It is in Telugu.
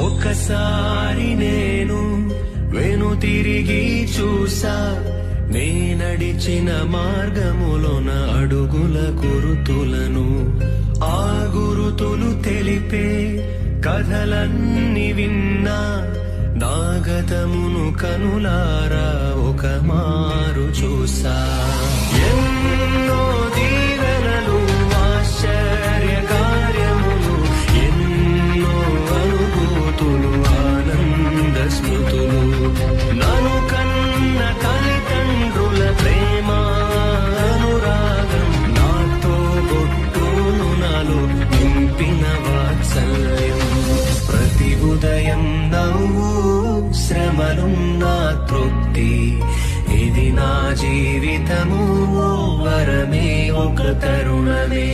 ఒకసారి నేను వెనుతిరిగి చూసా, నే నడిచిన మార్గములోన అడుగుల గురుతులను. ఆ గురుతులు తెలిపే కథలన్నీ విన్నా, నా గతమును కనులారా ఒక మారు చూసా. ఎన్నో దీవెనలు, ఆశ్చర్య కార్యములు, ఎన్నో అనుభూతులు, ఆనంద స్మృతులు, నన్ను కన్న తల్లిదండ్రుల ప్రేమ అనురాగం, నాతో బొట్టును నాలో నింపిన వాత్సల్యం. ప్రతి ఉదయం నవ్వు, శ్రమలున్న తృప్తి, ఇది నా జీవితము, వరమే ఒక తరుణమే.